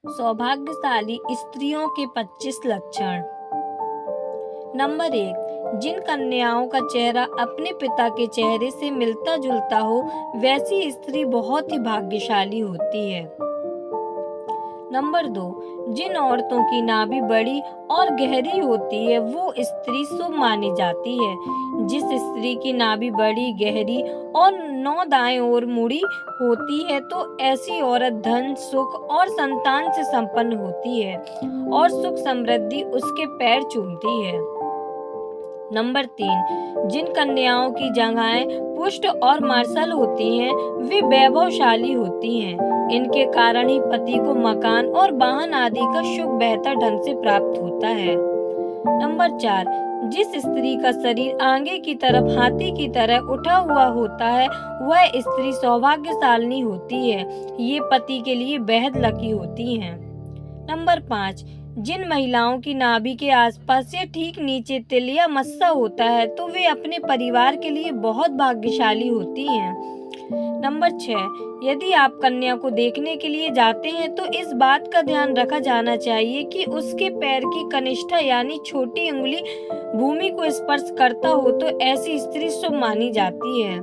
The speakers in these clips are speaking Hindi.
सौभाग्यशाली स्त्रियों के 25 लक्षण। नंबर 1, जिन कन्याओं का चेहरा अपने पिता के चेहरे से मिलता जुलता हो, वैसी स्त्री बहुत ही भाग्यशाली होती है। नंबर 2, जिन औरतों की नाभि बड़ी और गहरी होती है, वो स्त्री शुभ मानी जाती है। जिस स्त्री की नाभि बड़ी, गहरी और 9 दाएं ओर मुड़ी होती है, तो ऐसी औरत धन, सुख और संतान से संपन्न होती है और सुख समृद्धि उसके पैर चूमती है। नंबर 3, जिन कन्याओं की जंघाएं पुष्ट और मार्शल होती हैं, वे वैभवशाली होती हैं। इनके कारण ही पति को मकान और वाहन आदि का सुख बेहतर ढंग से प्राप्त होता है। नंबर 4, जिस स्त्री का शरीर आगे की तरफ हाथी की तरह उठा हुआ होता है, वह स्त्री सौभाग्यशालिनी होती है। ये पति के लिए बेहद लकी होती हैं। नंबर 5, जिन महिलाओं की नाभि के आसपास या ठीक नीचे तिल या मस्सा होता है, तो वे अपने परिवार के लिए बहुत भाग्यशाली होती हैं। नंबर 6, यदि आप कन्या को देखने के लिए जाते हैं, तो इस बात का ध्यान रखा जाना चाहिए कि उसके पैर की कनिष्ठा यानी छोटी उंगली भूमि को स्पर्श करता हो, तो ऐसी स्त्री शुभ मानी जाती है।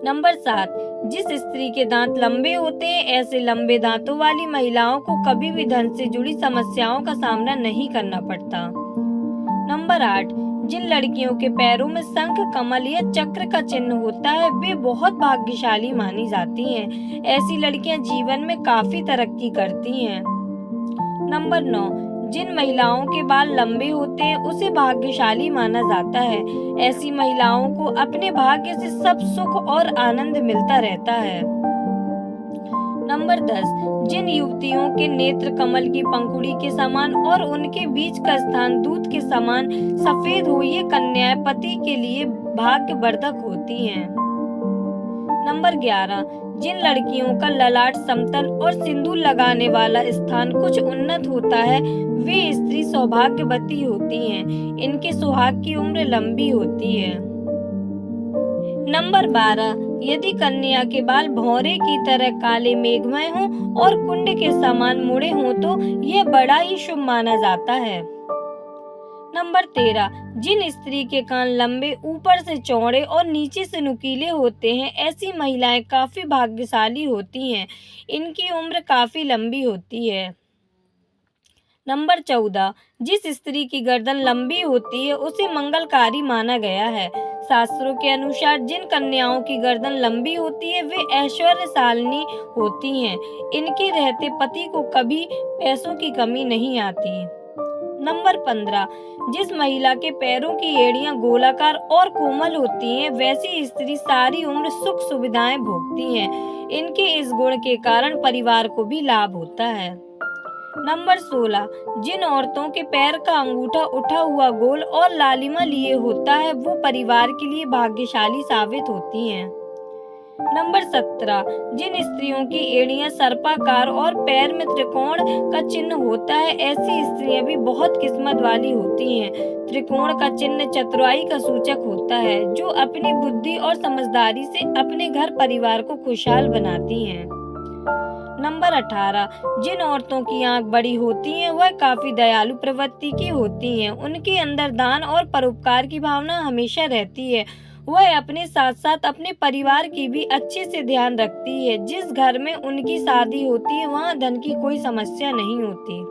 नंबर 7, जिस स्त्री के दांत लंबे होते हैं, ऐसे लंबे दांतों वाली महिलाओं को कभी भी धन से जुड़ी समस्याओं का सामना नहीं करना पड़ता। नंबर 8, जिन लड़कियों के पैरों में शंख, कमल या चक्र का चिन्ह होता है, वे बहुत भाग्यशाली मानी जाती हैं। ऐसी लड़कियां जीवन में काफी तरक्की करती हैं। नंबर 9, जिन महिलाओं के बाल लंबे होते हैं, उसे भाग्यशाली माना जाता है। ऐसी महिलाओं को अपने भाग्य से सब सुख और आनंद मिलता रहता है। नंबर 10, जिन युवतियों के नेत्र कमल की पंखुड़ी के समान और उनके बीच का स्थान दूध के समान सफेद हो, ये कन्याएं पति के लिए भाग्यवर्धक होती हैं। नंबर 11, जिन लड़कियों का ललाट समतल और सिंदूर लगाने वाला स्थान कुछ उन्नत होता है, वे स्त्री सौभाग्यवती होती हैं। इनके सुहाग की उम्र लंबी होती है। नंबर 12, यदि कन्या के बाल भौरे की तरह काले मेघमय हों और कुंड के समान मुड़े हों, तो यह बड़ा ही शुभ माना जाता है। नंबर 13, जिन स्त्री के कान लंबे, ऊपर से चौड़े और नीचे से नुकीले होते हैं, ऐसी महिलाएं काफी भाग्यशाली होती हैं। इनकी उम्र काफी लंबी होती है। नंबर 14, जिस स्त्री की गर्दन लंबी होती है, उसे मंगलकारी माना गया है। शास्त्रों के अनुसार जिन कन्याओं की गर्दन लंबी होती है, वे ऐश्वर्यशालिनी होती हैं। इनके रहते पति को कभी पैसों की कमी नहीं आती। नंबर 15, जिस महिला के पैरों की एड़ियां गोलाकार और कोमल होती हैं, वैसी स्त्री सारी उम्र सुख सुविधाएं भोगती हैं। इनके इस गुण के कारण परिवार को भी लाभ होता है। नंबर 16, जिन औरतों के पैर का अंगूठा उठा हुआ गोल और लालिमा लिए होता है, वो परिवार के लिए भाग्यशाली साबित होती हैं। नंबर 17, जिन स्त्रियों की एड़ियां सर्पाकार और पैर में त्रिकोण का चिन्ह होता है, ऐसी स्त्रियां भी बहुत किस्मत वाली होती हैं। त्रिकोण का चिन्ह चतुराई का सूचक होता है, जो अपनी बुद्धि और समझदारी से अपने घर परिवार को खुशहाल बनाती हैं। नंबर 18, जिन औरतों की आंख बड़ी होती हैं, वह काफी दयालु प्रवृत्ति की होती हैं। उनके अंदर दान और परोपकार की भावना हमेशा रहती है। वह अपने साथ साथ अपने परिवार की भी अच्छे से ध्यान रखती है। जिस घर में उनकी शादी होती है, वहाँ धन की कोई समस्या नहीं होती।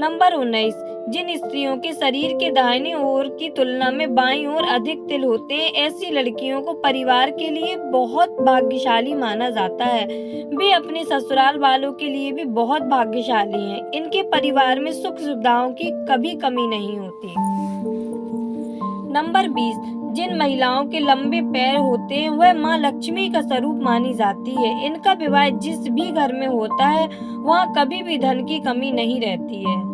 नंबर 19, जिन स्त्रियों के शरीर के दाहिने ओर की तुलना में बाईं ओर अधिक तिल होते हैं, ऐसी लड़कियों को परिवार के लिए बहुत भाग्यशाली माना जाता है। वे अपने ससुराल वालों के लिए भी बहुत भाग्यशाली हैं। इनके परिवार में सुख सुविधाओं की कभी कमी नहीं होती। नंबर 20, जिन महिलाओं के लंबे पैर होते हैं, वह माँ लक्ष्मी का स्वरूप मानी जाती है। इनका विवाह जिस भी घर में होता है, वहाँ कभी भी धन की कमी नहीं रहती है।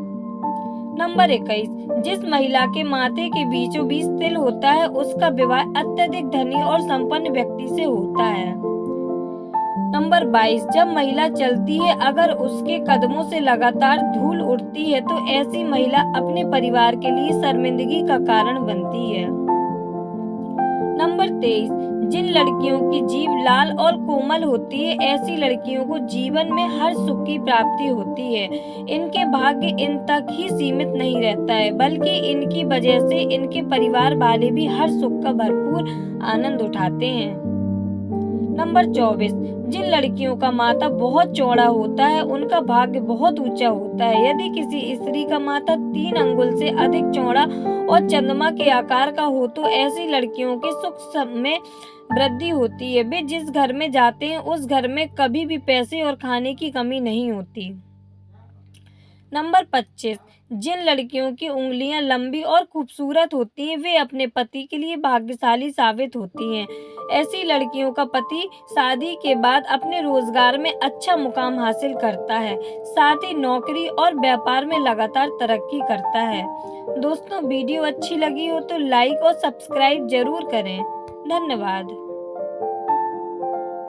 नंबर 21, जिस महिला के माथे के बीचों बीच तिल होता है, उसका विवाह अत्यधिक धनी और संपन्न व्यक्ति से होता है। नंबर 22, जब महिला चलती है, अगर उसके कदमों से लगातार धूल उड़ती है, तो ऐसी महिला अपने परिवार के लिए शर्मिंदगी का कारण बनती है। नंबर 23, जिन लड़कियों की जीभ लाल और कोमल होती है, ऐसी लड़कियों को जीवन में हर सुख की प्राप्ति होती है। इनके भाग्य इन तक ही सीमित नहीं रहता है, बल्कि इनकी वजह से इनके परिवार वाले भी हर सुख का भरपूर आनंद उठाते हैं। नंबर 24, जिन लड़कियों का माथा बहुत चौड़ा होता है, उनका भाग्य बहुत ऊंचा होता है। यदि किसी स्त्री का माथा 3 अंगुल से अधिक चौड़ा और चंद्रमा के आकार का हो तो ऐसी लड़कियों के सुख में वृद्धि होती है। वे जिस घर में जाते हैं उस घर में कभी भी पैसे और खाने की कमी नहीं होती। नंबर 25, जिन लड़कियों की उंगलियां लंबी और खूबसूरत होती हैं, वे अपने पति के लिए भाग्यशाली साबित होती हैं। ऐसी लड़कियों का पति शादी के बाद अपने रोजगार में अच्छा मुकाम हासिल करता है, साथ ही नौकरी और व्यापार में लगातार तरक्की करता है। दोस्तों, वीडियो अच्छी लगी हो तो लाइक और सब्सक्राइब जरूर करें। धन्यवाद।